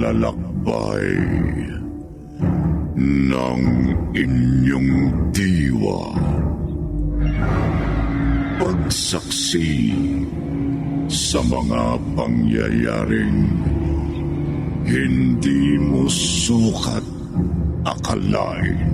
paglalakbay ng inyong diwa. Pagsaksi sa mga pangyayaring hindi mo sukat akalain.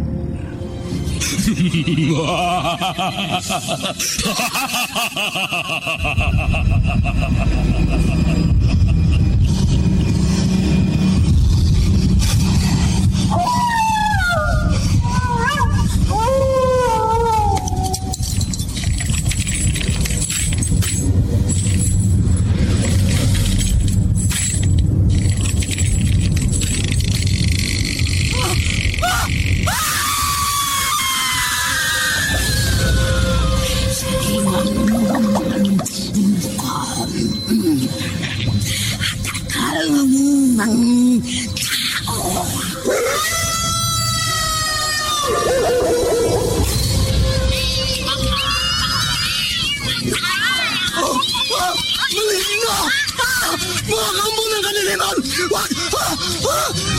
Mga kampo ng kaniliman!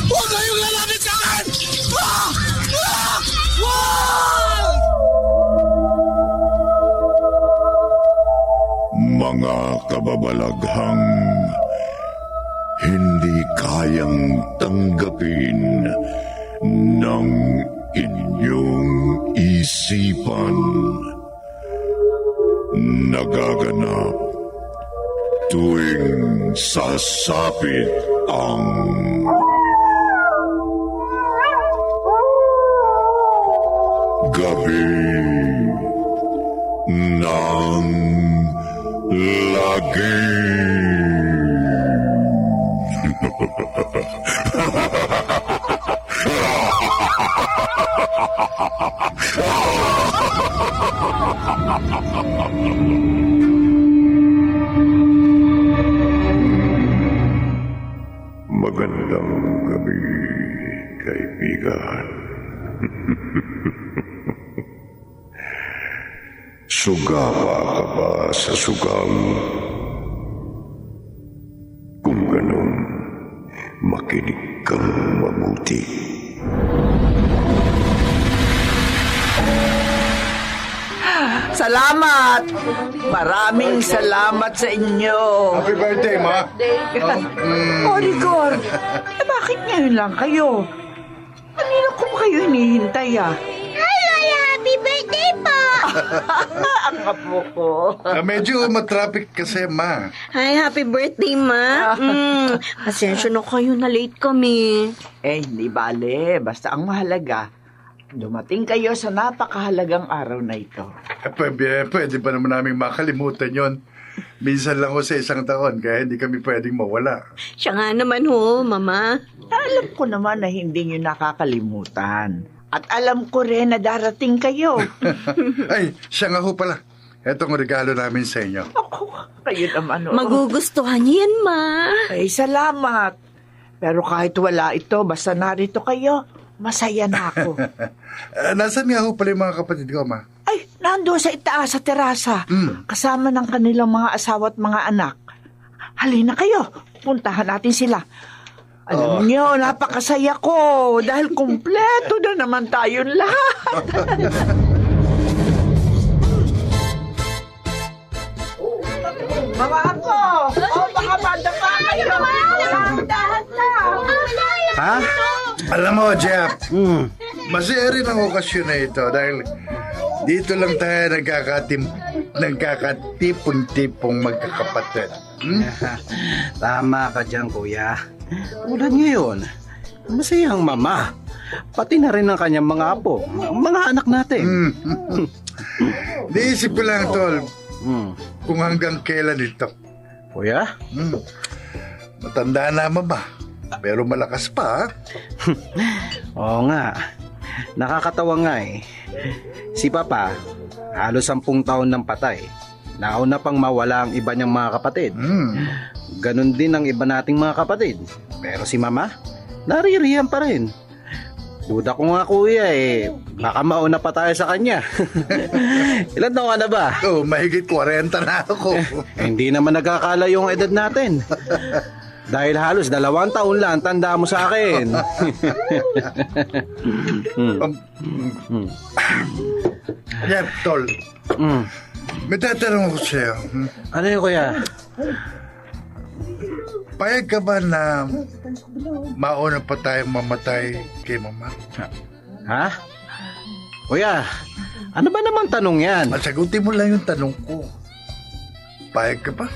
Huwag kayong lalapit sa akin! Mga kababalaghang hindi kayang tanggapin ng inyong isipan. Nagaganap tuwing sasapit ang gabi ng lagim. Magandang gabi, kaibigan. Sugapa ka ba sa sugang? Kung ganun, makinig kang mabuti. Salamat! Maraming salamat sa inyo. Happy birthday, Ma. Oh, Rigor, bakit ngayon lang kayo? Kanina ko pa kayo hinihintay, Hi, Lola! Happy birthday po! Ang apo ko. Medyo matraffic kasi, Ma. Hi, happy birthday, Ma. Pasensya na kayo na late kami. Hindi bale. Basta ang mahalaga, dumating kayo sa napakahalagang araw na ito. Pwede pa naman namin makalimutan yon. Minsan lang ho sa isang taon, kaya hindi kami pwedeng mawala. Siya nga naman ho, Mama. Alam ko naman na hindi nyo nakakalimutan. At alam ko rin na darating kayo. Ay, siya nga ho pala. Etong regalo namin sa inyo. Ako, kayo naman. Magugustuhan niyo yan, Ma. Ay, salamat. Pero kahit wala ito, basta narito kayo, masaya na ako. Nasaan nga ho pala yung mga kapatid ko, Ma? Ay, nandoon sa itaas sa terasa. Kasama ng kanilang mga asawa at mga anak. Halina kayo, puntahan natin sila. Alam niyo, napakasaya ko dahil kumpleto na naman tayong lahat. Mga ako! Baka madapa kayo! Dahan na! Ha? Alam mo, Jeff, masaya rin ang okasyon na ito dahil dito lang tayo nagkakatipon-tipong magkakapatid. Tama ka dyan, kuya. Tulad ngayon, masaya ang mama. Pati na rin ang kanyang mga apo, mga anak natin. Naisip ko lang, Tol, kung hanggang kailan ito. Kuya? Matanda na mama, pero malakas pa. Oo nga. Nakakatawa nga eh. Si Papa, halos 10 taon ng patay. Nauna pang mawala ang iba niyang mga kapatid. Ganon din ang iba nating mga kapatid. Pero si Mama, naririyan pa rin. Duda ko nga, kuya eh. Baka mauna pa tayo sa kanya. Ilan taon ka na ba? Oh, mahigit 40 na ako. Hindi naman nagkakala yung edad natin. Dahil halos 2 taon lang tanda mo sa akin. Jeff, tol, Mm. may tatanong ako sa'yo. Ano yun, kuya? Payag ka ba na mauna pa tayong mamatay kay mama? Ha? Kuya, ano ba naman tanong yan? Masagutin mo lang yung tanong ko. Payag ka ba?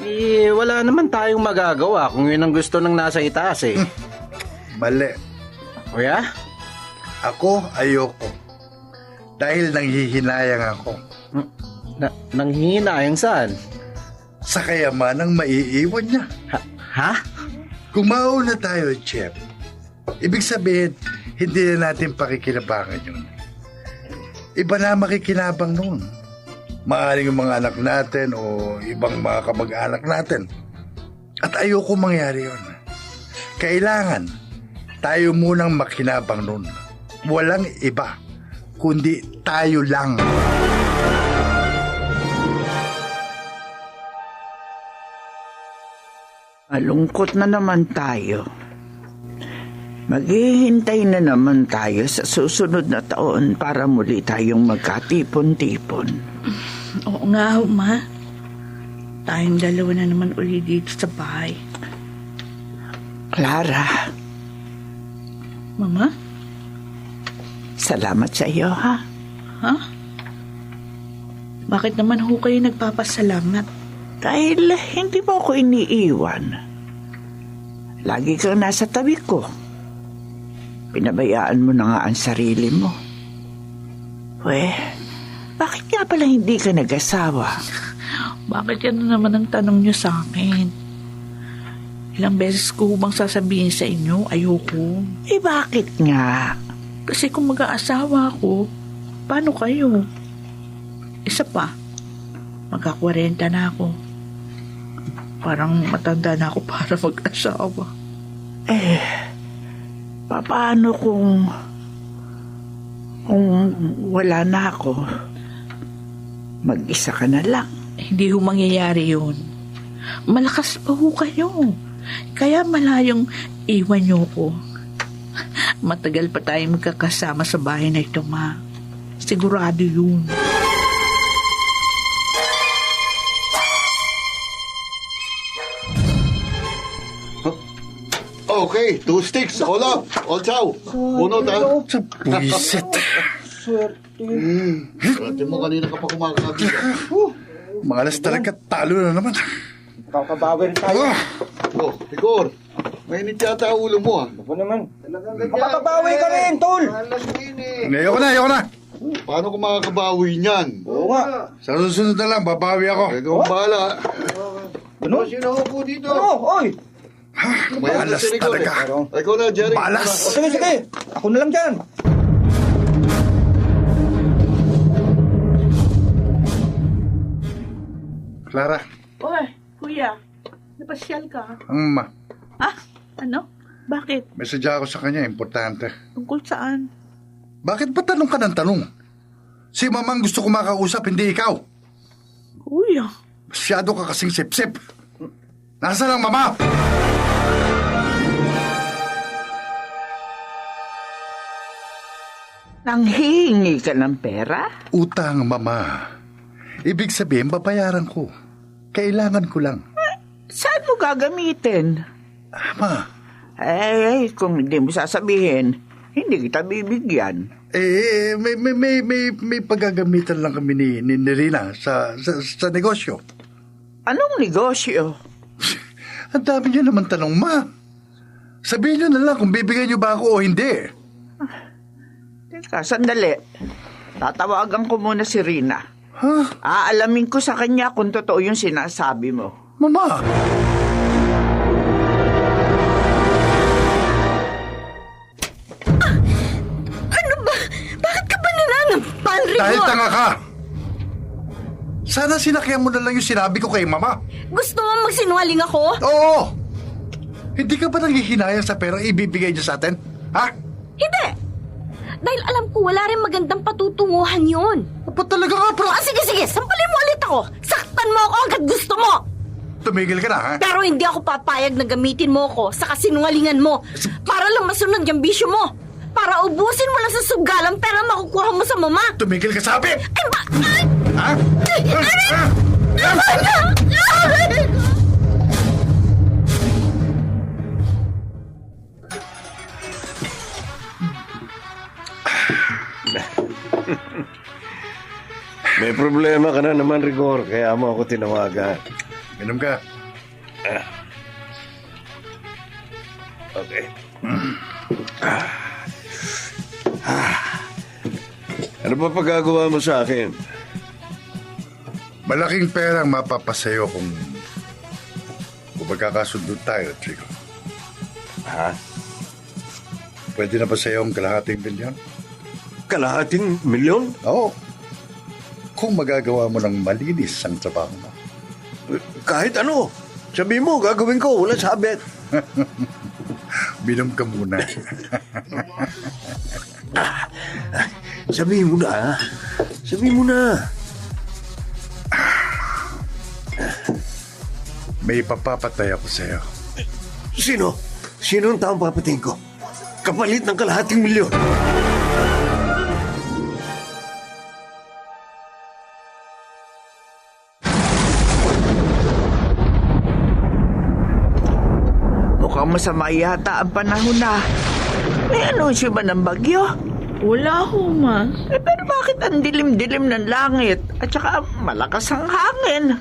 Eh, wala naman tayong magagawa kung yun ang gusto ng nasa itaas eh. Mali. Kuya? Ako, ayoko. Dahil nanghihinayang ako Nanghihinayang saan? sa kayamanang maiiwan niya. Ha? Kung mauna tayo, Jeff, ibig sabihin, hindi na natin pakikinabangan yun. Iba na makikinabang noon. Maaring yung mga anak natin o ibang mga kamag-anak natin. At ayoko mangyari yun. Kailangan tayo munang makinabang noon. Walang iba, kundi tayo lang. Malungkot na naman tayo. Maghihintay na naman tayo sa susunod na taon para muli tayong magkatipon-tipon. Oo nga, Ma. Tayong dalawa na naman uli dito sa bahay. Clara, Mama? salamat sa iyo, ha? Ha? Bakit naman ho kayo nagpapasalamat? Dahil hindi mo ako iniiwan. Lagi kang nasa tabi ko. Pinabayaan mo na nga ang sarili mo. Bakit nga pala hindi ka nag-asawa? Bakit yan naman ang tanong niyo sa akin? Ilang beses ko bang sasabihin sa inyo, ayoko. Bakit nga? Kasi kung mag-aasawa ako, paano kayo? Isa pa, magka-40 na ako. Parang matanda na ako para mag-asawa. Paano kung wala na ako? Mag-isa ka na lang. Hindi ho mangyayari yun. Malakas pa ho kayo. Kaya malayong iwan niyo ko. Matagal pa tayo magkakasama sa bahay na ito, Ma. Sigurado yun. Okay, 2 sticks. Hola. All chow. Bunot, ha? Sa puwisit. Swerte mo kanina ka pa kumakabi. Malas talaga, talo na naman. Kakabawi rin tayo. Oh, Igor. Mainit yata ang ulo mo, ha? Ako naman. Makakabawi ka rin, tol! Ayoko na. Paano kung makakabawi niyan? Oo nga. Sa susunod na lang, babawi ako. Ikaw ang bahala. Ano? Sino ako po dito? Oy! Malas talaga. Ikaw na, Jerry. Malas. Sige. Ako na lang dyan. Clara, Oy, kuya, napasyal ka? ang ma. Ha? Ano? Bakit? May sadya ako sa kanya, importante. Tungkol saan? Bakit ba tanong ka ng tanong? Si mamang gusto ko makausap, hindi ikaw. Kuya, Masyado ka kasing sip-sip. Nasaan ang mama? Nanghihingi ka ng pera? Utang, mama. Ibig sabihin, babayaran ko. Kailangan ko lang. Saan mo gagamitin? Ma, Kung hindi mo sasabihin, hindi kita bibigyan. may paggagamitan lang kami ni Rina sa negosyo. Anong negosyo? Ang dami niyo naman tanong, ma. Sabihin niyo na lang kung bibigyan niyo ba ako o hindi. Teka, sandali. Tatawagan ko muna si Rina. Ha? Aalamin ko sa kanya kung totoo yung sinasabi mo. Mama! Ano ba? Bakit ka ba nananampal, Rigor? Dahil tanga ka! Sana sinakyan mo na lang yung sinabi ko kay mama. Gusto mo magsinungaling ako? Oo! Hindi ka ba nanghihinayang sa perang ibibigay niya sa atin? Ha? Hindi! Dahil alam ko wala rin magandang patutunguhan yun. Ba't talaga nga, bro? Sige, sampalin mo ulit ako. Saktan mo ako hanggat gusto mo. Tumigil ka na, ha? Pero hindi ako papayag na gamitin mo ko sa kasinungalingan mo para lang masunod yung bisyo mo. Para ubusin mo lang sa sugalang pera makukuha mo sa mama. Tumigil ka, sabi! Ay, ba? Ay! Ha? May problema ka na naman, Rigor, kaya mo ako tinawagan. Minom ka. Okay. Ano ba pagagawa mo sa akin? Malaking perang mapapasayo kung magkakasundo tayo, Chico. Ha? Pwede na ba sa'yo ang kalahating milyon? Kalahating milyon? Oo. Kung magagawa mo ng malinis ang trabaho mo. Kahit ano. Sabi mo, gagawin ko. Wala sabit. Binom ka muna. Sabihin mo na. Sabihin mo na. May ipapapatay ako sa'yo. Sino? Sino ang taong papatayin ko? Kapalit ng kalahating milyon. Mukhang masama yata ang panahon na. May anunsyo ba ng bagyo? Wala ho, ma. Pero bakit ang dilim-dilim ng langit at saka malakas ang hangin?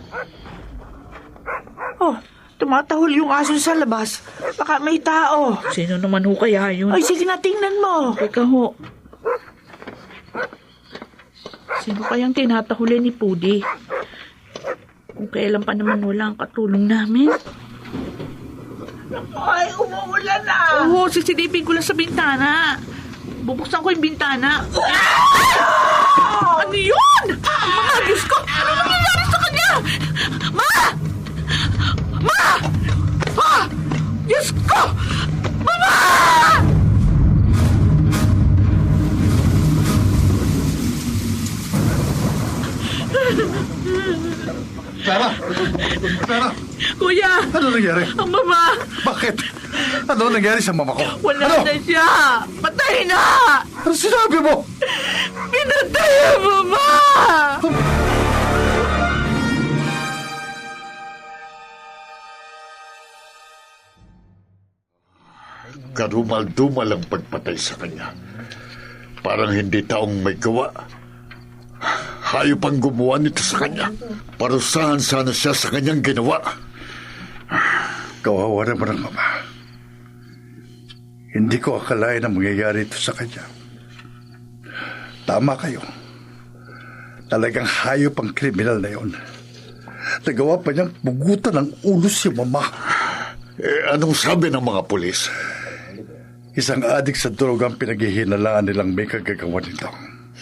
Oh, tumatahol yung aso sa labas. Baka may tao. Sino naman ho kaya yun? Ay, sige na, tingnan mo. Teka ho. Sino kayang tinatahuli ni Pudi? Kung kailan pa naman wala ang katulong namin. Ay, umuulan na. Oo, sisilipin ko lang sa bintana. Bubuksan ko yung bintana. Ano yun? Mga Diyos ko! Ano nangyayari sa kanya? Ma! Ma! Ah! Diyos ko! Mama! Clara! Clara! Kuya! Ano nangyari? Ang mama! Bakit? Ano nangyari sa mama ko? Wala Ano? na siya! Patay na! Ano sinabi mo? Pinatay ang mama! Karumal-dumal ang pagpatay sa kanya. Parang hindi taong may gawa. Hayop ang gumawa nito sa kanya. Parusahan sana siya sa kanyang ginawa. Kawawa naman ang mama. Hindi ko akalain na mangyayari ito sa kanya. Tama kayo. Talagang hayop ang kriminal na yon. Nagawa pa niyang pugutan ng ulo si mama. Anong sabi ng mga pulis? Isang adik sa droga ang pinaghihinalaan nilang may kagagawa nito.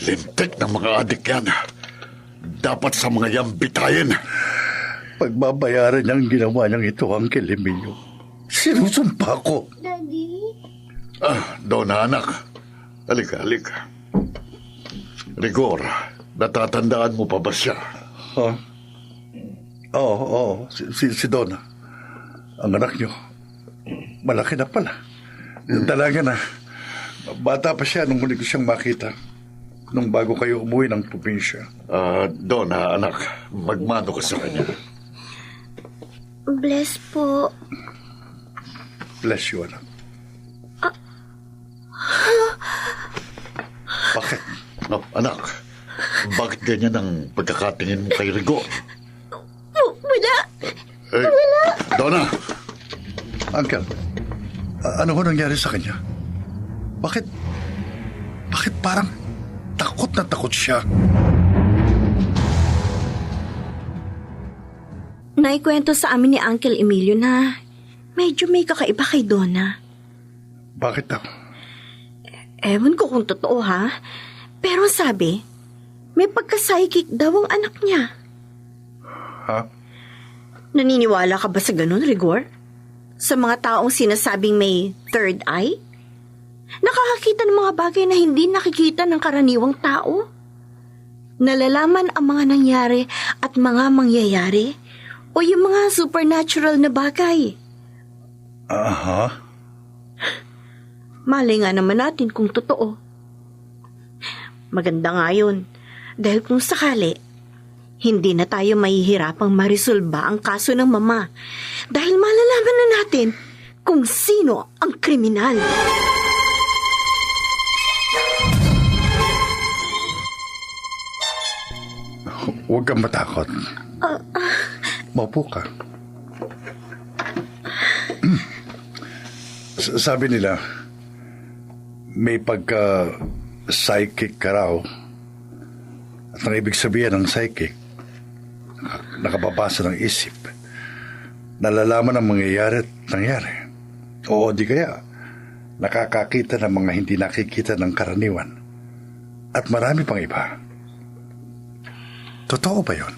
Lintik ng mga adik yan. Dapat sa mga yan bitayin. Pagbabayaran niyang ginawa niyang ito, Uncle Emilio. Sinusumpa ko. Donna, anak. Halika. Rigor, natatandaan mo pa ba siya? Huh? Oo. Si Donna. Ang anak niyo. Malaki na pala. Talaga na. Bata pa siya nung huli ko siyang makita. Nung bago kayo umuwi ng probinsya. Donna, anak. Magmano ka sa kanya. Bless po. Bless you, anak. Bakit? Anak, bakit ganyan ang pagkakatingin mo kay Rigor? Wala. Donna! Uncle, ano ho nangyari sa kanya? Bakit parang takot na takot siya? Naikwento sa amin ni Uncle Emilio na medyo may kakaiba kay Donna. Bakit daw? Ewan ko kung totoo ha, pero sabi, may pagka-psychic daw ang anak niya. Ha? Naniniwala ka ba sa ganun, Rigor? Sa mga taong sinasabing may third eye? Nakakakita ng mga bagay na hindi nakikita ng karaniwang tao? Nalalaman ang mga nangyari at mga mangyayari O yung mga supernatural na bagay. Aha. Malay nga naman natin kung totoo. Maganda nga yun. Dahil kung sakali, hindi na tayo mahihirapang marisolba ang kaso ng mama. Dahil malalaman na natin kung sino ang kriminal. Huwag kang matakot. Maupo ka. Sabi nila, may pagka-psychic ka raw. At ang ibig sabihin ng psychic, nakababasa ng isip, nalalaman ang mangyayari at nangyari. O di kaya, nakakakita ng mga hindi nakikita ng karaniwan. At marami pang iba. Totoo ba yun?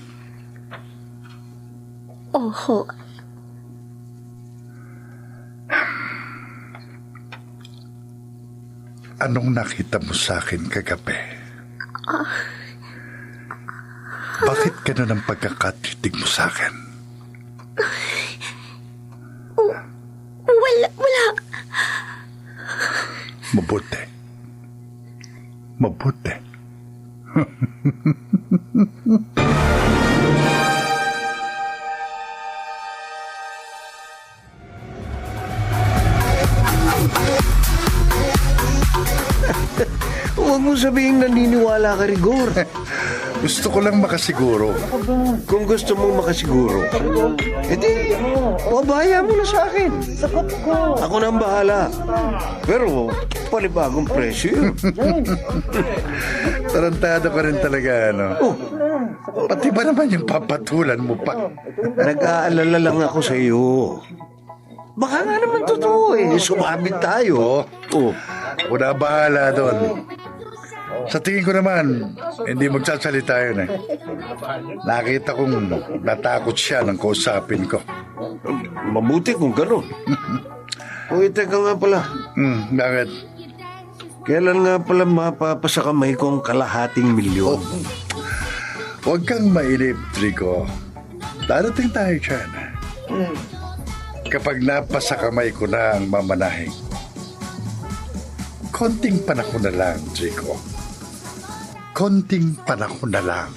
Oho. Anong nakita mo sa akin kagabi? Bakit ganun ang pagkakatitig mo sa akin? Wala. Mabuti. Mabuti. Huwag mo sabihin naniniwala ka, Rigor. Gusto ko lang makasiguro. Kung gusto mong makasiguro, edi, pabaya mo na sa akin. Ako na ang bahala. Pero, palibagong presyo. Tarantado ka rin talaga, ano? Oh, Pati ba naman yung papatulan mo pa? nag-aalala lang ako sa iyo. Baka nga naman totoo eh. Sumabit tayo. Oh. Wala bahala doon. Sa tingin ko naman, hindi magsasalita yun eh. Nakita kong natakot siya nang kausapin ko. Mabuti kung gano'n. Uy, teka nga pala. Bakit? Kailan nga pala mapapasa kamay ko ang kalahating milyon? Huwag kang mainip, Trico. Darating tayo dyan. Kapag napasa kamay ko na ang mamanahing, konting panahon na lang, Trico. Konting panahon na lang.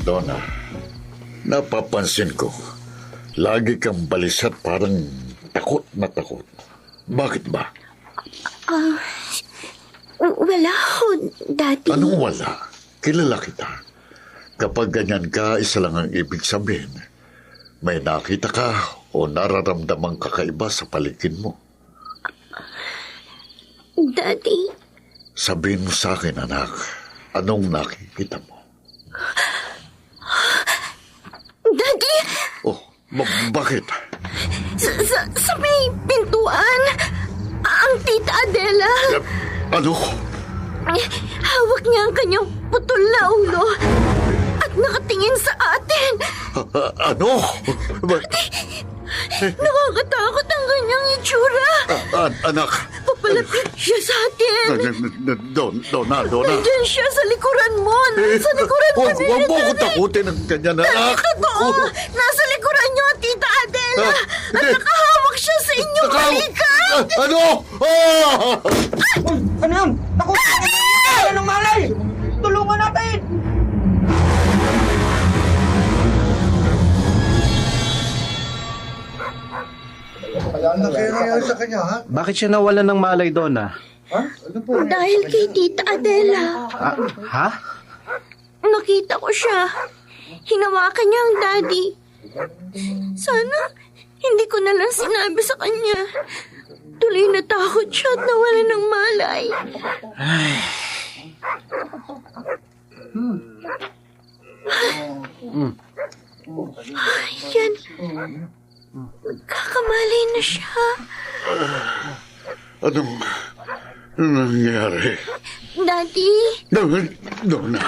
Donna, napapansin ko, lagi kang balisat parang takot na takot. Bakit ba? Wala ho, Daddy. Anong wala? Kilala kita. Kapag ganyan ka, isa lang ang ibig sabihin. May nakita ka o nararamdamang kakaiba sa paligid mo. Daddy, Sabihin mo sa akin, anak, anong nakikita mo? Daddy! Oh, bakit? Sa may pintuan, ang Tita Adela. Ano? Hawak niya ang kanyang putol na ulo at nakatingin sa atin. Ano? Nakakatakot ang kanyang itsura. Anak. Papalapit siya sa atin. Donna. Nandiyan siya sa likuran mo. Nasa likuran mo. Huwag mo akong takutin ng ganyan, anak. Totoo. Nasa likuran niyo, Tita Adela. At nakahawak siya sa inyong balikat. Ano? Ano yun? Ako! Ano ng malay? Tulungan natin! Ano kaya nangyari sa kanya, ha? Bakit siya nawalan ng malay, Donna? Dahil kay Tita Adela. Ha? Nakita ko siya. Hinawakan niya ang daddy. Sana hindi ko na lang sinabi sa kanya. Tuloy natakot siya at nawalan ng malay. Yan. Magkakamalay na siya. Anong nangyari? Daddy, Donna.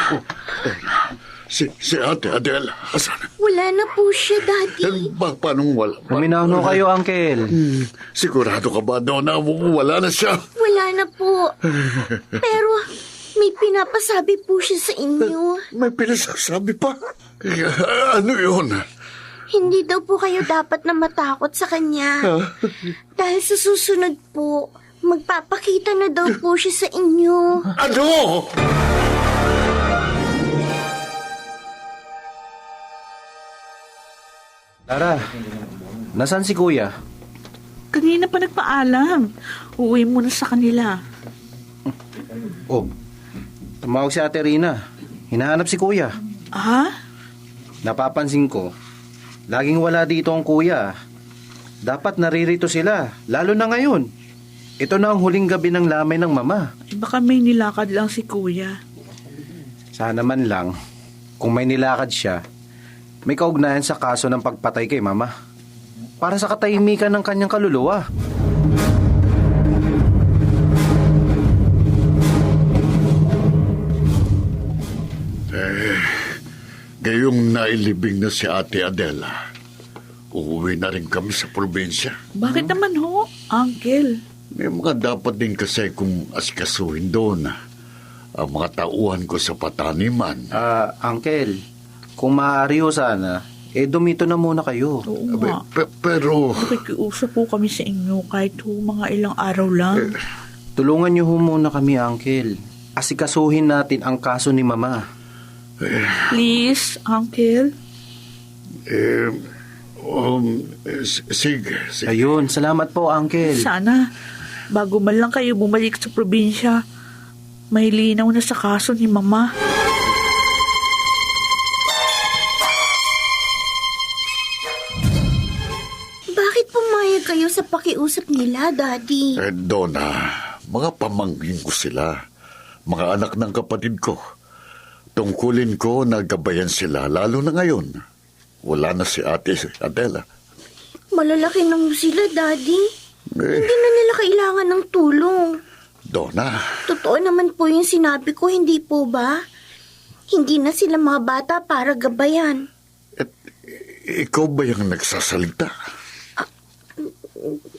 Si Ate Adela, asan? wala na po siya, Daddy. Paano wala? Luminahon kayo, Uncle. Sigurado ka ba, Donna? Wala na siya. Wala na po. Pero May pinapasabi po siya sa inyo. May pinasasabi pa? Ano yun? Hindi daw po kayo dapat na matakot sa kanya. Dahil sa susunod po, magpapakita na daw po siya sa inyo. Ano? Tara, nasaan si kuya? Kanina pa nagpaalam. Uwi muna sa kanila. Oh, tumawag si Ate Rina. Hinahanap si kuya. Ah? Napapansin ko, laging wala dito ang kuya. Dapat naririto sila, lalo na ngayon. Ito na ang huling gabi ng lamay ng mama. Baka may nilakad lang si kuya. Sana man lang, kung may nilakad siya, may kaugnayan sa kaso ng pagpatay kay mama. Para sa katahimikan ng kanyang kaluluwa. Ngayong nailibing na si Ate Adela, uuwi na rin kami sa probinsya. Bakit naman ho, Uncle? May mga dapat din kasi kung asikasuhin doon. Ang mga tauhan ko sa pataniman. Uncle, kung maaari ho sana, dumito na muna kayo. Oo nga. Pero... Nakikiusap po kami sa inyo kahit ho mga ilang araw lang. Tulungan niyo ho muna kami, Uncle. Asikasuhin natin ang kaso ni mama. Please, Uncle. Sige. Ayun, salamat po, Uncle. Sana, bago man lang kayo bumalik sa probinsya, may linaw na sa kaso ni Mama. Bakit pumayag kayo sa pakiusap nila, Daddy? Donna, mga pamangkin ko sila. Mga anak ng kapatid ko. Tungkulin ko na gabayan sila, lalo na ngayon. Wala na si Ate Adela. Malalaki na sila, Daddy. Hindi na nila kailangan ng tulong. Donna. Totoo naman po yung sinabi ko, hindi po ba? Hindi na sila mga bata para gabayan. Ikaw ba yung nagsasalita?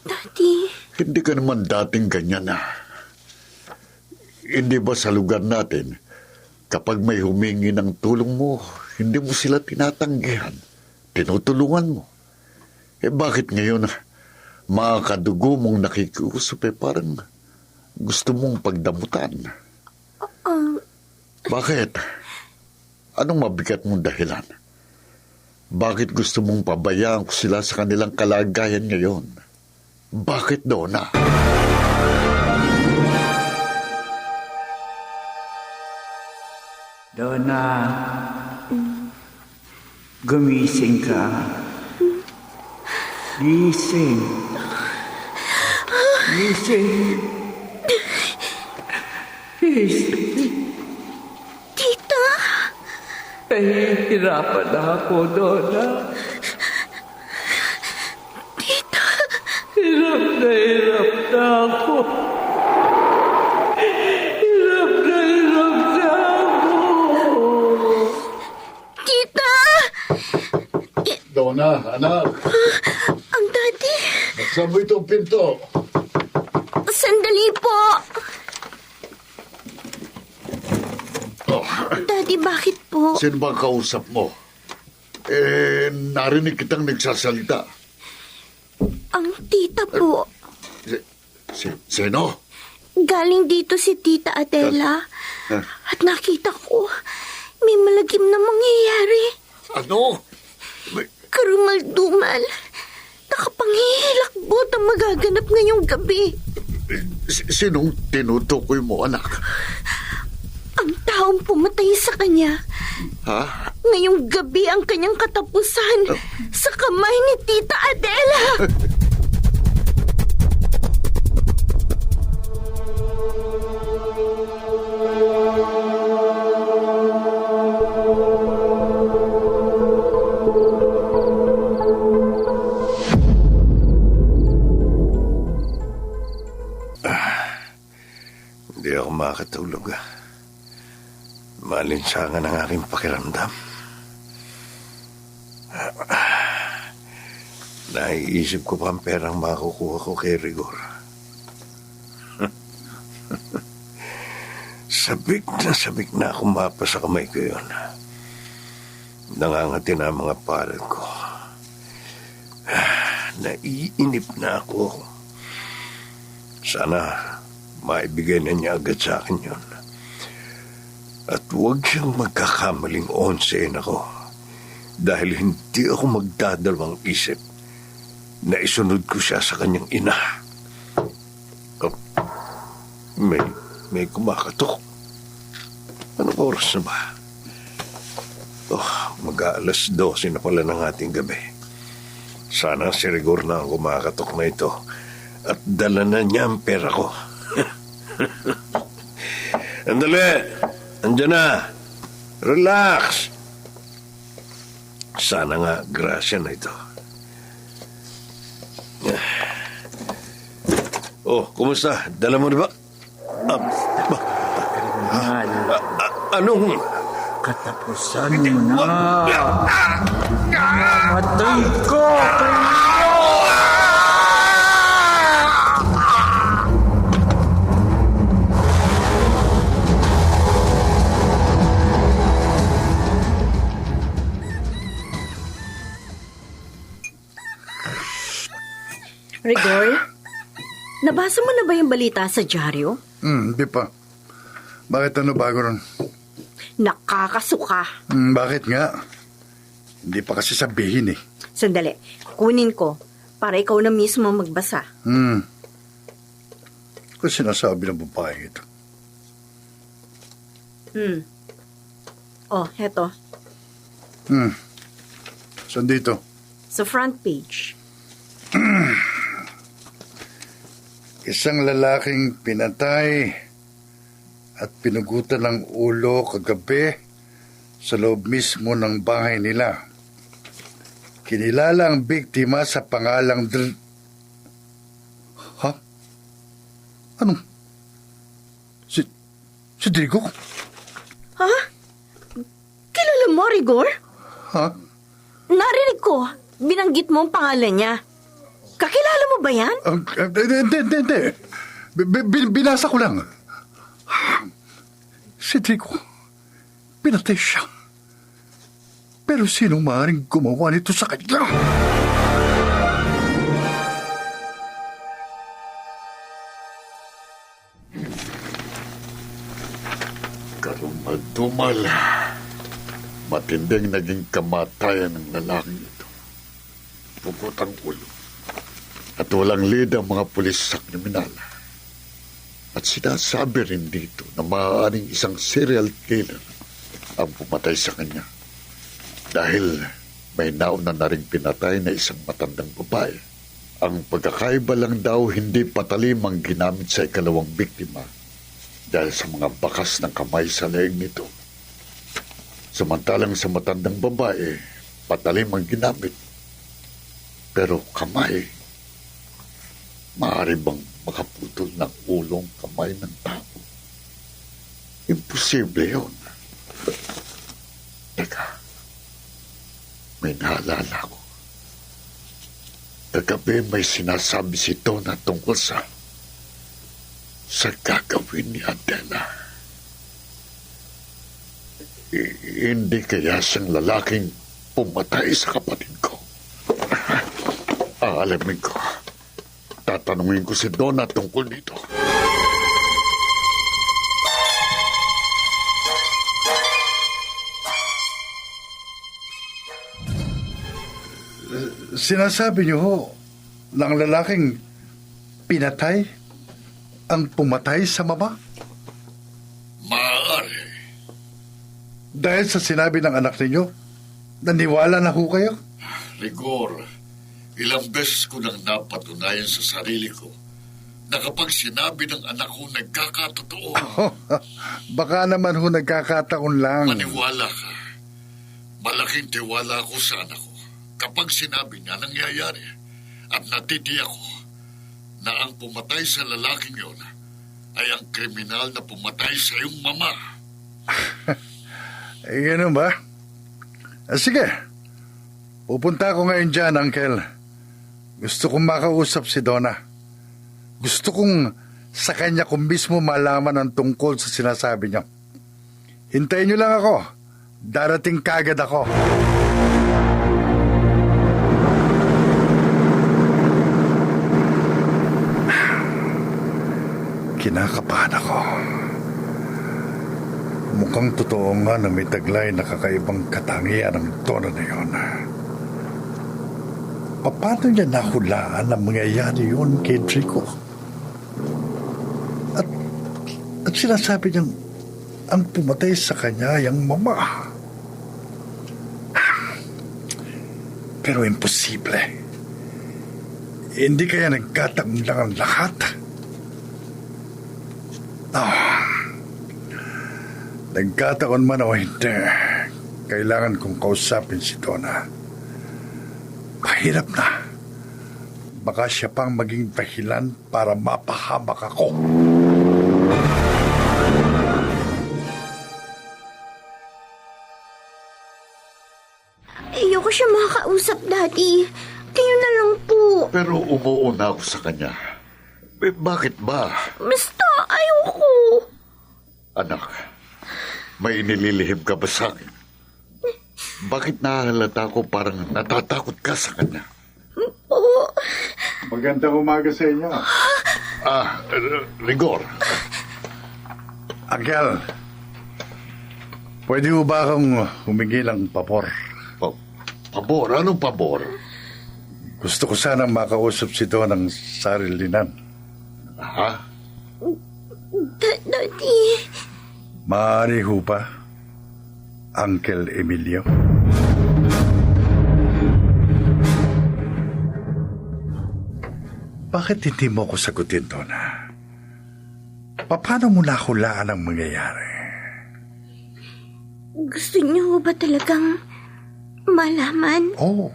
Daddy. Hindi ka naman dating ganyan na. Hindi ba sa lugar natin, kapag may humingi ng tulong mo, hindi mo sila tinatanggihan, tinutulungan mo? Bakit ngayon, mga kadugo mong nakikiusap, parang gusto mong pagdamutan? Bakit? Anong mabigat mong dahilan? Bakit gusto mong pabayaan ko sila sa kanilang kalagayan ngayon? Bakit, Donna? Donna, gumising ka. Gising. Gising. Tita? Nahihirapan na ako, Donna. Tita? Hirap na ako. Hirap na ako. Tita! Donna, anak. Ang Daddy. Buksan mo itong pinto. Sandali po. Daddy, bakit po? Sino ba kausap mo? Narinig kitang nagsasalita. Ang tita po. Sino? Galing dito si Tita Adela. At nakita ko, may malagim na mangyayari. Ano? Karumal-dumal. Nakapanghihilakbot ang magaganap ngayong gabi. Sinong tinutukoy mo, anak? Ang taong pumatay sa kanya. Ha? Ngayong gabi ang kanyang katapusan sa kamay ni Tita Adela. Hindi ako makatulog. Malinsangan ang aking pakiramdam. Naiisip ko pa ang perang makukuha ko kay Rigor. Sabik na ako mapa sa kamay ko yun. Nangangati na ang mga palad ko. Naiinip na ako. Sana maibigay na niya agad sa akin yun. At huwag siyang magkakamaling onsein ako. Dahil hindi ako magdadalawang isip na isunod ko siya sa kanyang ina. Oh, may kumakatok. Anong oras na ba? Mag-aalas 12 na pala ng ating gabi. Sana si Rigor na ang kumakatok na ito at dala na niya ang pera ko. Andali! Andiyan na! Relax! Sana nga grasya na ito. Oh, kumusta? Dala mo na ba? Anong... Katapusan mo na. Mamatay ko kayo! Rigor, nabasa mo na ba yung balita sa dyaryo? Hindi pa. Bakit ano bago ron? Nakakasuka. Bakit nga? Hindi pa kasi sabihin eh. Sandali, kunin ko para ikaw na mismo magbasa. Kung sinasabi ng babae ito. Oh, heto. Saan dito? Sa front page. Isang lalaking pinatay at pinugutan ng ulo kagabi sa loob mismo ng bahay nila. Kinilala ang biktima sa pangalang Ha? Anong? Si Drigo? Ha? Kilala mo, Rigor? Ha? Narinig ko. Binanggit mo ang pangalan niya. Kakilala mo ba yan? Hindi. Binasa ko lang. Si Drigo, pinatay siya. Pero sino maaaring gumawa nito sa kanya? Karumal-dumal. Matinding naging kamatayan ng lalaking ito. Pugot ang ulo. At walang lead ang mga pulis sa kriminal. At sinasabi rin dito na maaaring isang serial killer ang pumatay sa kanya. Dahil may nauna na rin pinatay na isang matandang babae. Ang pagkakaiba lang daw hindi patalim ang ginamit sa ikalawang biktima dahil sa mga bakas ng kamay sa leeg nito. Samantalang sa matandang babae, patalim ang ginamit. Pero kamay, maaari bang makaputol ng ulong kamay ng tao? Imposible yun. Teka, may naalala ko. Kagabi may sinasabi si Donna tungkol sa gagawin ni Adela. Hindi kaya siyang lalaking pumatay sa kapatid ko. Aalamin ko. Tatanungin ko si Donna tungkol dito. Sinasabi niyo ho, ng lalaking pinatay ang pumatay sa mama? Maaari. Dahil sa sinabi ng anak ninyo, naniwala na ho kayo? Rigor, ilang beses ko nang napatunayan sa sarili ko na kapag sinabi ng anak ko nagkakatotoo, Baka naman ho nagkakataon lang. maniwala ka. Malaking tiwala ko sa anak ko kapag sinabi niya nangyayari at natitiyak ko na ang pumatay sa lalaking yon ay ang kriminal na pumatay sa iyong mama. Ganun ba? Sige. Pupunta ako ngayon dyan, Uncle. Gusto kong makausap si Donna. Gusto kong Sa kanya ko mismo malaman ang tungkol sa sinasabi niyo. Hintayin niyo lang ako. Darating kagad ako. Kinakabahan ako. Mukhang totoo nga na may taglay na kakaibang katangian ng Donna na yun. Paano niya nahulaan na mangyayari yun kay Trico? At sinasabi niyang ang pumatay sa kanya yung mama. Pero imposible. Hindi kaya nagkataon lang ang lahat? Nagkataon man o hindi, kailangan kong kausapin si Donna. Mahirap na. Baka siya pang maging dahilan para mapahamak ako. Ayoko siya makakausap, Daddy. Kayo na lang po. Pero umuuna ako sa kanya. Bakit ba? Basta, ayoko. Anak, may inililihim ka ba sa akin? Bakit nahalata ko parang natatakot ka sa kanya? Oo. Magandang umaga sa inyo. Rigor. Angel, pwede mo ba akong humingi ng pabor? Pabor? Anong pabor? Gusto ko sanang makausap si Don ng sarilinan. Ha? Daddy. Maaari ho ba, Uncle Emilio? Bakit hindi mo ko sagutin, Donna? Paano mo nahulaan ang mangyayari? Gusto niyo ba talagang malaman? Oo.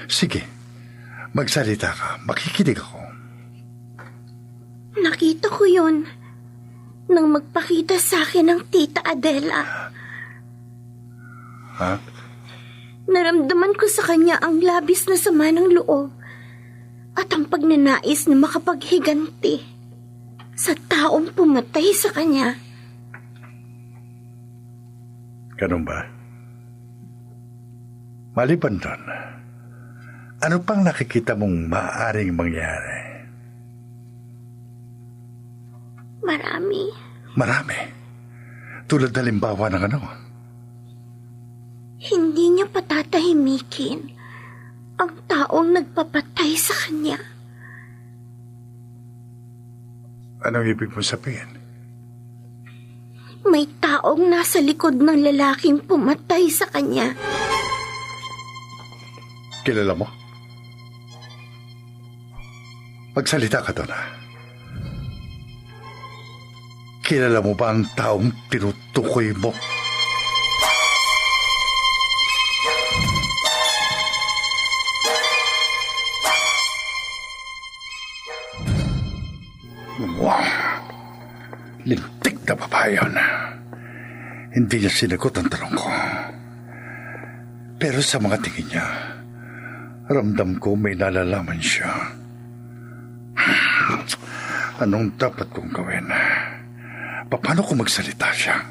Sige, magsalita ka. Makikinig ako. Nakita ko yun nang magpakita sa akin ng Tita Adela. Ha? Naramdaman ko sa kanya ang labis na sama ng loob at ang pagnanais na makapaghiganti sa taong pumatay sa kanya. Ganun ba? Maliban doon, ano pang nakikita mong maaaring mangyari? Marami. Marami. Tulad na limbawa ng ano? Hindi niya patatahimikin ang taong nagpapatay sa kanya. Anong ibig mo sabihin? May taong nasa likod ng lalaking pumatay sa kanya. Kilala mo? Magsalita ka doon, ha? Kilala mo ba ang taong tinutukoy mo? Wow! Lintik na babae yun. Hindi niya sinagot ang tanong ko. Pero sa mga tingin niya, ramdam ko may nalalaman siya. Anong dapat kong gawin? Paano kung magsalita siya?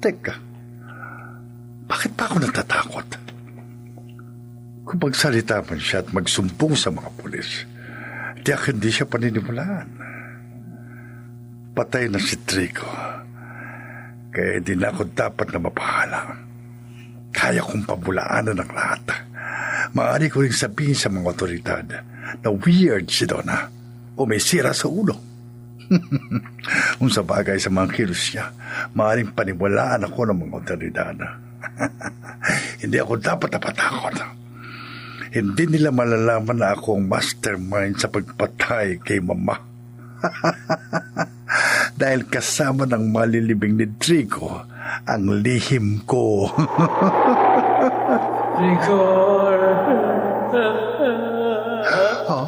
Teka, bakit pa ako natatakot? Kung magsalita man siya at magsumbong sa mga pulis, tiyak hindi siya paniniwalaan. Patay na si Trico, kaya di na ako dapat na mapahala. Kaya kong pabulaanan ang lahat. Maaari ko rin sabihin sa mga otoridad na weird si Donna o may sira sa ulo. Kung sa bagay sa mga kilos niya, maaaring paniwalaan ako ng mga otoridad. Hindi ako dapat napatakot. Hindi nila malalaman na ako ang mastermind sa pagpatay kay Mama. Dahil kasama ng malilibing ni Trico ang lihim ko. Rigor! Huh?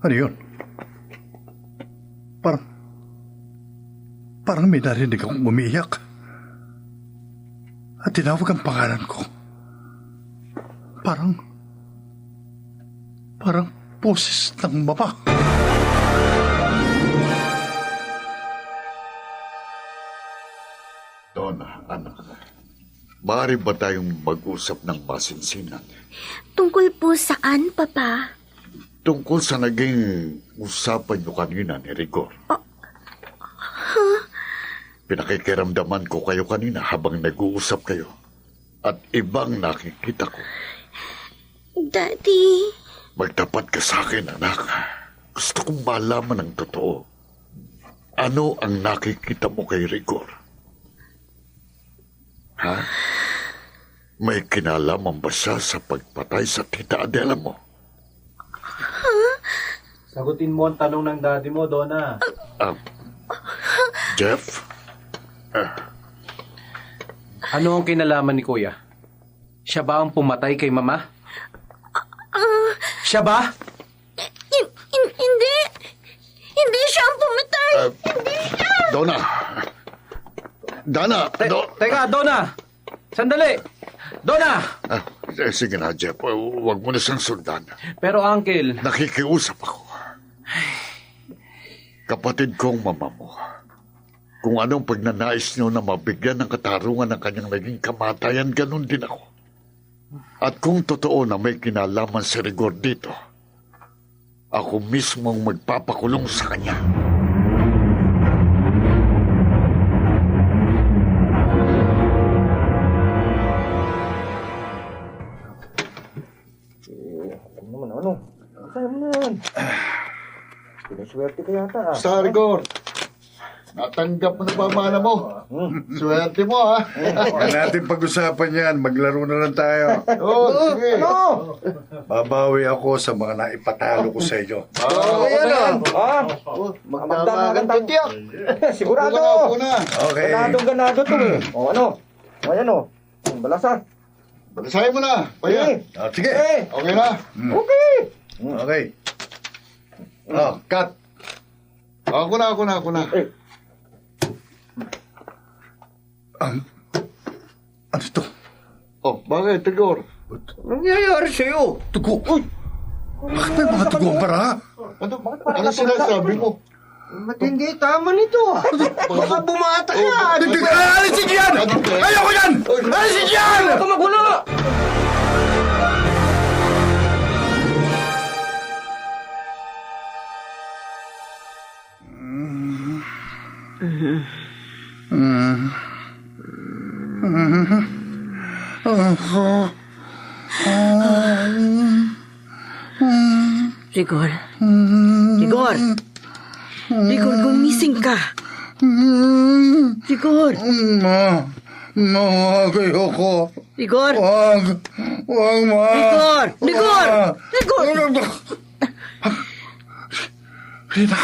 Ano yun? Parang may narinig akong umiiyak. At tinawag ang pangalan ko. Parang boses ng mama. Donna, anak, maaari ba tayong mag-usap ng masinsinan? Tungkol po saan, Papa? Tungkol sa naging usapan niyo kanina ni Rigor. Pinakikiramdaman ko kayo kanina habang nag-uusap kayo. At ibang nakikita ko. Daddy. Magtapat ka sa akin, anak. Gusto kong malaman ang totoo. Ano ang nakikita mo kay Rigor? Ha? May kinalaman ba siya sa pagpatay sa tita Adela mo? Sagutin mo ang tanong ng daddy mo, Donna. Jeff? Ano ang kinalaman ni Kuya? Siya ba ang pumatay kay Mama? Siya ba? Hindi. Hindi siya ang pumatay. Hindi siya. Donna! Teka, Donna! Sandali! Donna! Sige na, Jeff. Huwag mo na siyang sundan. Pero, Uncle... Nakikiusap ako. Kapatid kong mama mo. Kung anong pagnanais niyo na mabigyan ng katarungan ng kanyang naging kamatayan, ganun din ako. At kung totoo na may kinalaman si Rigor dito, ako mismo ang magpapakulong sa kanya. Sa Rigor, natanggap mo na ba mana mo? Swerte mo, ha? Huwag natin pag-usapan yan. Maglaro na lang tayo. Sige. Babawi ako sa mga naipatalo ko sa inyo. Magdamagan tiyak. Sigurado. Okay. Ganado to eh. O ano? O yan o. Balasa. Balisahin mo na. Paya. Sige. Okay na. Okay. Okay. Cut. Ako na. Ano to? Bakit, Rigor? Nangyayari sa'yo. Tugo. Uy! Bakit may mga tugo ang para? Ano sinasabi mo? Matindi tama nito. Baka bumata ka. Alisin niyo yan! Ayoko yan! Alisin niyo yan! Ito magulo. Rigor. Rigor, gumising ka. Rigor. Wag ayoko. Rigor. Wag, ma. Rigor. Rina.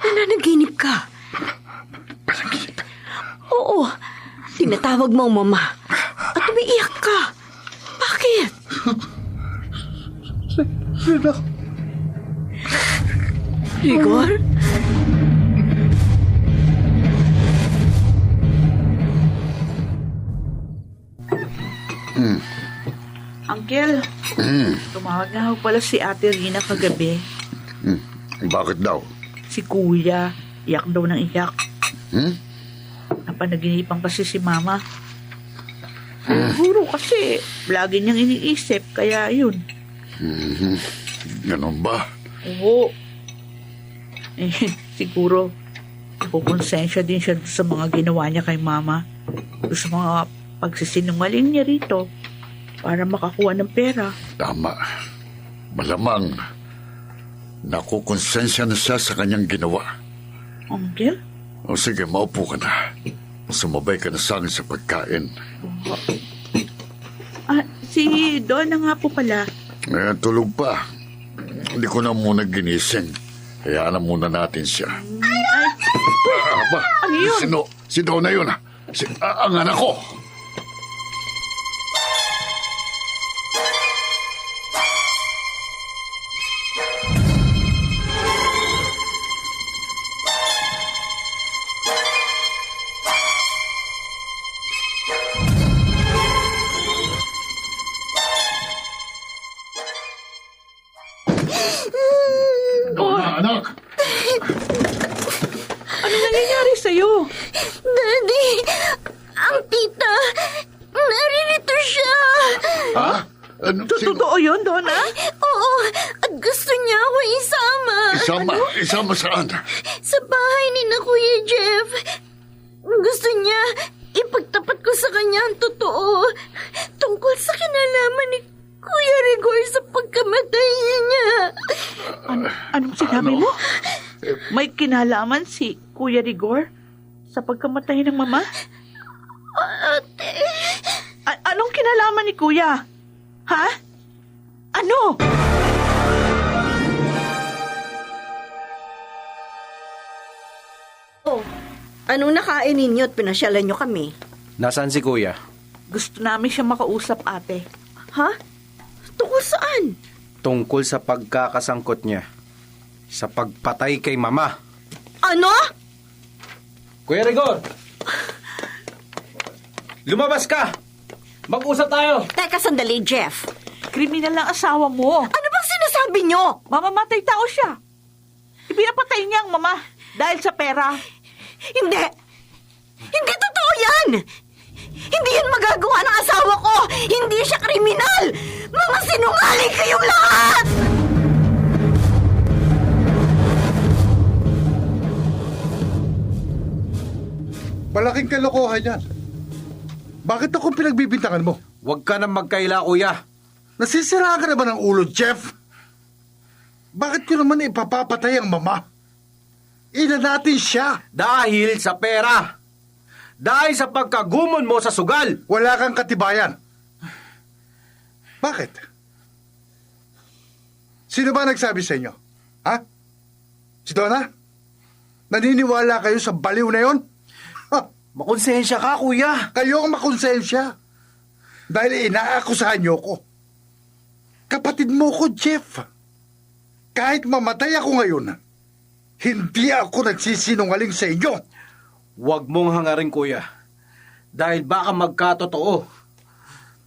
Nananaginip ka. Oo. Tinatawag mo ang mama. At umiiyak ka. Bakit? Rina. Rigor? Uncle, tumawag na ho pala si Ate Rina kagabi. Bakit daw? Si Kuya, iyak daw ng iyak. Napanaginipan kasi si Mama. Siguro kasi, lagi niyang iniisip, kaya yun. Ganun ba? Oo. Siguro, nakukonsensya din siya sa mga ginawa niya kay Mama. Sa mga pagsisinungaling niya rito para makakuha ng pera. Tama. Malamang nakukonsensya na siya sa kanyang ginawa. Uncle? O sige, maupo ka na. Sumabay ka na sa akin sa pagkain. Si Donna nga po pala. Tulog pa. Hindi ko na muna ginising. Hayaan na muna natin siya. Ano yun? Si Donna yun. Ang anak ko. Donna, anak! Anong nangyayari sa'yo? Daddy, ang tita, naririto siya. Ha? Ano, Totoo yun, Donna? Oo, at gusto niya ako isama. Isama saan? Sa bahay ni na Kuya Jeff. Gusto niya ipagtapat ko sa kanya ang totoo tungkol sa kinalaman ni Kuya Rigor sa pagkamatay niya. Anong sinabi mo? May kinalaman si Kuya Rigor sa pagkamatay ng mama? Ate, Anong kinalaman ni Kuya? Ha? Ano? anong nakain ninyo at pinasyalan nyo kami? Nasaan si Kuya? Gusto namin siya makausap, ate. Ha? Tungkol saan? Tungkol sa pagkakasangkot niya sa pagpatay kay Mama. Ano? Kuya Rigor! Lumabas ka! Mag-usap tayo! Teka sandali, Jeff. Kriminal ang asawa mo. Ano bang sinasabi nyo? Mamamatay tao siya. Ipinapatay niya ang mama dahil sa pera. Hindi! Hindi totoo yan! Hindi yan magagawa ng asawa ko! Hindi siya kriminal! Mga sinungaling kayong lahat! Malaking kalokohan yan. Bakit ako pinagbibintangan mo? Huwag ka nang magkaila, Kuya. Nasisira ka na ba ng ulo, Jeff? Bakit ko naman ipapapatay ang mama? Ina natin siya. Dahil sa pera. Dahil sa pagkagumon mo sa sugal. Wala kang katibayan. Bakit? Sino ba nagsabi sa inyo? Ha? Si Donna? Naniniwala kayo sa baliw na yon? Makonsensya ka, Kuya. Kayo ang makonsensya. Dahil inaakusahan niyo ko. Kapatid mo ko, Jeff. Kahit mamatay ako ngayon, hindi ako nagsisinungaling sa inyo. Huwag mong hangarin, Kuya. Dahil baka magkatotoo.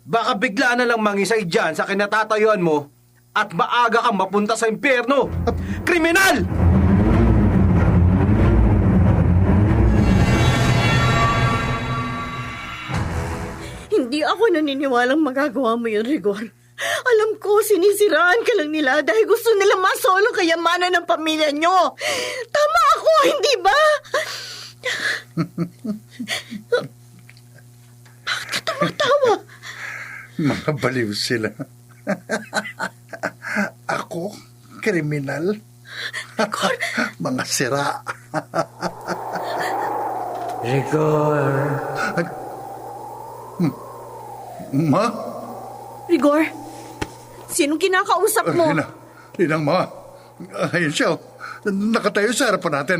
Baka bigla na lang mangisay dyan sa kinatatayuan mo at maaga kang mapunta sa impyerno. Kriminal! Hindi ako naniniwalang magagawa mo yun, Rigor. Alam ko, sinisiraan ka lang nila dahil gusto nila masolo ang kayamanan ng pamilya nyo. Tama ako, hindi ba? Bakit ka tumatawa? Mga baliw sila. Ako, kriminal. Mga sira. Rigor. Ma? Rigor, sinong kinakausap mo? Inang ma. Ayun siya. Nakatayo sa harapan natin.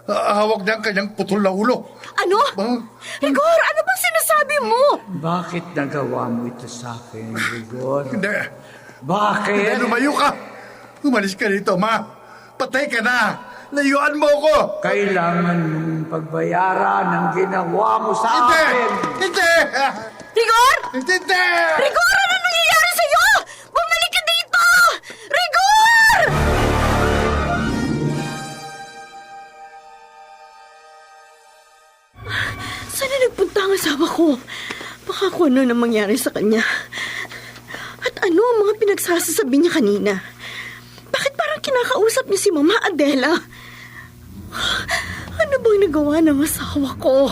Hawak niya ang kanyang putol na ulo. Ano? Rigor, ano bang sinasabi mo? Bakit nagawa mo ito sa akin, Rigor? Hindi. Bakit? Hindi, lumayo ka. Umalis ka dito, ma. Patay ka na. Layuan mo ko. Kailangan mong pagbayaran ang ginawa mo sa Hindi! akin. Hindi! Rigor! Hindi! Rigor, ano nangyayari sa'yo? Bumalik ka dito! Rigor! Saan na nagpunta ang asawa ko? Baka kung ano na mangyari sa kanya. At ano ang mga pinagsasasabi niya kanina? Bakit parang kinakausap niya si Mama Adela? Ano bang nagawa ng asawa ko?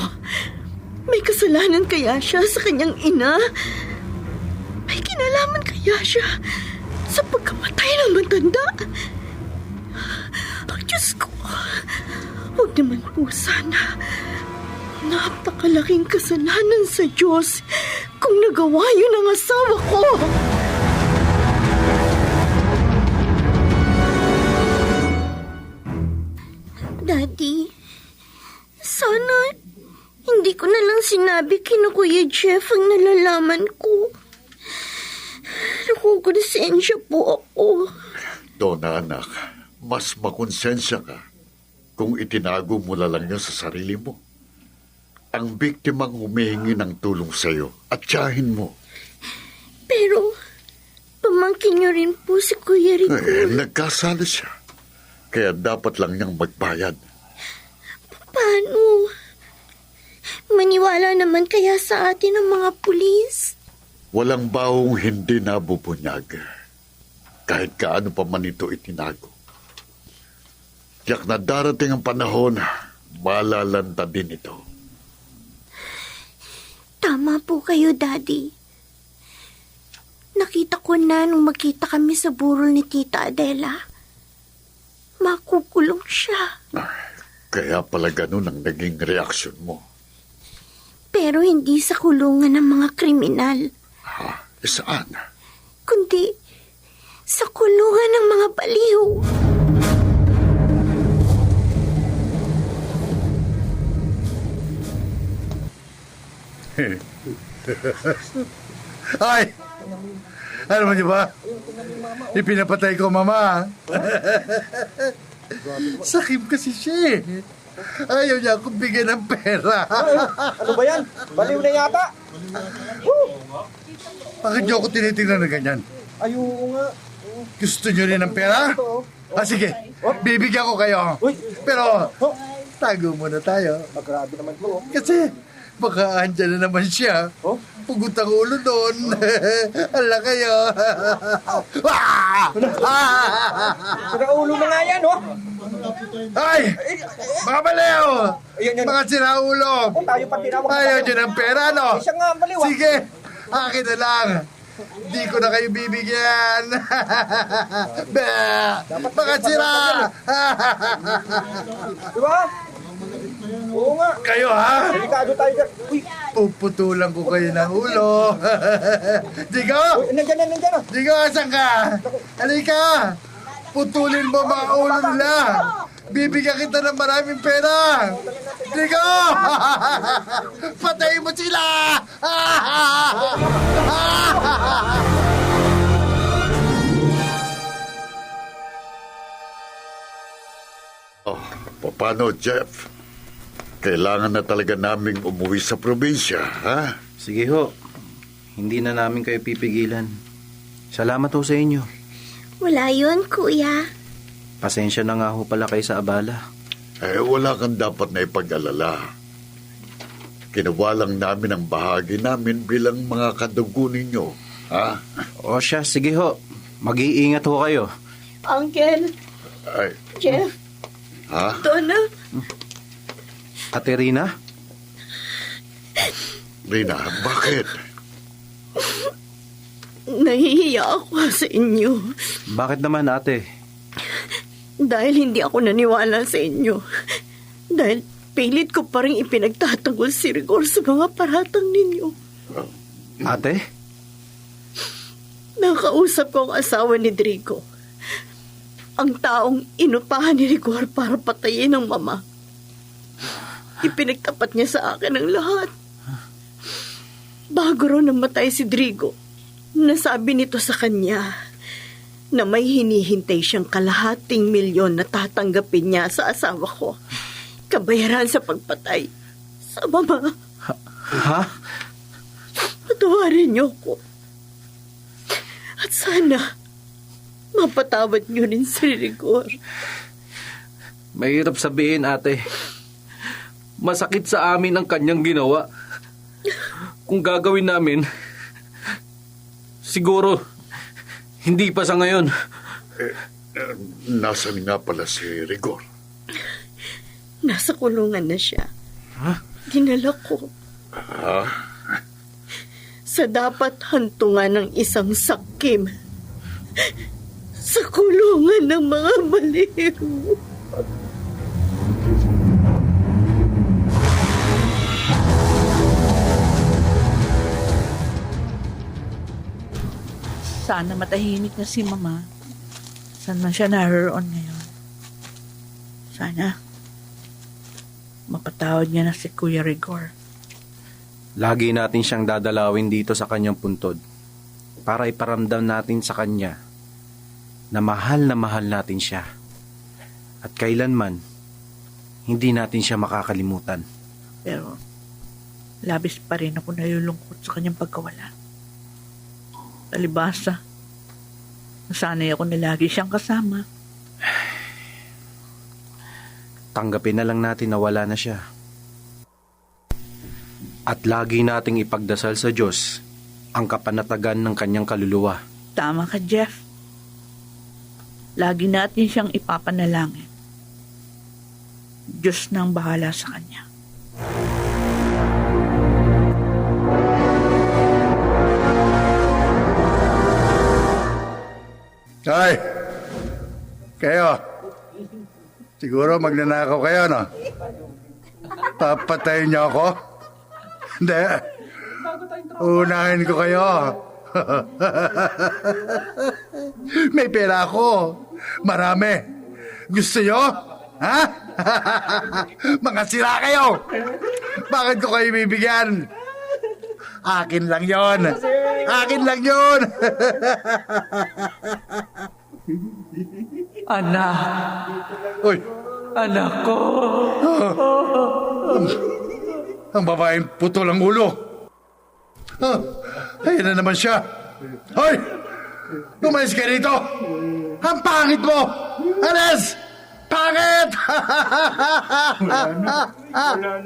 May kasalanan kaya siya sa kanyang ina? May kinalaman kaya siya sa pagkamatay ng matanda? Ang Diyos ko, huwag naman po sana. Napakalaking kasalanan sa Diyos kung nagawa yun ang asawa ko. Daddy, sana hindi ko na lang sinabi kina Kuya Jeff ang nalalaman ko. Nakukonsensya po ako. Donna, anak, mas makonsensya ka kung itinago mo na lang yan sa sarili mo. Ang biktimang humihingi ng tulong sa'yo at tiyahin mo. Pero, pamangkin Tawagin niyo rin po si Kuya Rigor. Nagkasala siya. Kaya dapat lang niyang magbayad. Paano? Maniwala naman kaya sa atin ang mga pulis? Walang bahong hindi nabubunyag. Kahit kaano pa man ito itinago. Tiyak na darating ang panahon, malalanta din ito. Tama po kayo, Daddy. Nakita ko na nung magkita kami sa burol ni Tita Adela. Makukulong siya. Kaya pala ganun ang naging reaksyon mo. Pero hindi sa kulungan ng mga kriminal. Ha? Saan? Kundi sa kulungan ng mga baliw. Ay! Alam mo niyo ba? Ipinapatay ko, Mama. Sakib kasi siya eh. Ayaw niya akong bigyan ng pera. Ano ba yan? Baliw na yata. Bakit niyo ako tinitingnan na ganyan? Ayoko nga. Gusto niyo rin ng pera? Sige, bibigyan ko kayo. Pero, tago muna tayo. Grabe naman to. Kasi, baka andyan na naman siya. Pugot ang ulo doon. Hala kayo. Ulo na nga yan, oh. Ay! Mga baliw! Mga siraulo! Tayo pa tinawag. Ayaw nyo ng pera, no? Siya nga, baliw. Sige, akin na lang. Di ko na kayo bibigyan. Mga sira! Diba? Oo nga. Kayo, ha? Delikado tayo dyan. Uy, Puputulan ko kayo ng ulo. Digo! nandiyan na. Digo, asan ka? Halika! Putulin mo mga ulo nila. Bibigyan kita ng maraming pera. Digo! Patayin mo sila! Oh, paano, Jeff? Kailangan na talaga naming umuwi sa probinsya, ha? sige ho. Hindi na namin kayo pipigilan. Salamat ho sa inyo. Wala yun, Kuya. Pasensya na nga ho pala kayo sa abala. Wala kang dapat na ipag-alala. Kinawalang namin ang bahagi namin bilang mga kadugo ninyo, ha? O siya, sige ho. Mag-iingat ho kayo. Uncle, Ay, Jeff, ha? Donna, Ate Rina? Rina, bakit? nahihiya ako sa inyo. Bakit naman, ate? Dahil hindi ako naniwala sa inyo. Dahil pilit ko pa rin ipinagtatanggol si Rigor sa mga paratang ninyo. Ate? Nakausap ko ang asawa ni Drigo. Ang taong inupahan ni Rigor para patayin ang mama. Ipinagtapat niya sa akin ang lahat. Bago raw namatay si Drigo, nasabi nito sa kanya na may hinihintay siyang $250,000 na tatanggapin niya sa asawa ko. Kabayaran sa pagpatay sa mama. Ha? Patawarin niyo ko. At sana mapatawad niyo rin si Rigor. Mahirap sabihin, ate. Masakit sa amin ang kanyang ginawa. Kung gagawin namin, siguro, hindi pa sa ngayon. Nasaan nga pala si Rigor? Nasa kulungan na siya. Ha? Dinala ko. Ha? Sa dapat hantungan ng isang sakim. Sa kulungan ng mga baliw. Sana matahimik na si Mama. Saan man siya naroon ngayon? Sana mapatawad niya na si Kuya Rigor. Lagi natin siyang dadalawin dito sa kanyang puntod para iparamdam natin sa kanya na mahal natin siya. At kailanman, hindi natin siya makakalimutan. Pero labis pa rin ako nalulungkot sa kanyang pagkawala. Talibasa, Sanay ako na lagi siyang kasama. Tanggapin na lang natin na wala na siya. At lagi nating ipagdasal sa Diyos ang kapanatagan ng kanyang kaluluwa. Tama ka, Jeff. Lagi natin siyang ipapanalangin. Diyos nang bahala sa kanya. Ay! Kayo! Siguro magnanakaw kayo, no? Papatayin niyo ako? Hindi. Unahin ko kayo. May pera ako. Marami. Gusto niyo? Ha? Mga sira kayo. Bakit ko kayo bibigyan? Akin lang yon. Akin lang yon. Anak. Uy. Anak ko. Ang babaeng putol ang ulo. Ayun na naman siya. Hoy! Lumayas ka rito! Ang pangit mo! Anes! Pangit!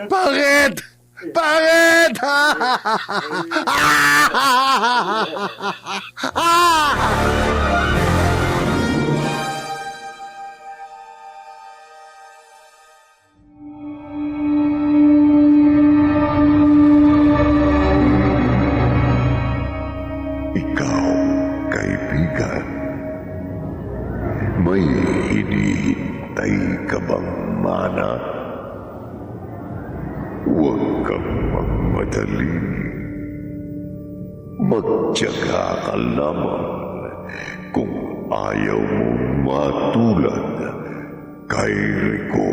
Pangit! Pangit! Ikaw, kaibigan, may hinihintay ka bang mana? Huwag kang magmadali. Magtiyaga ka lamang kung ayaw mong matulad kay Rico.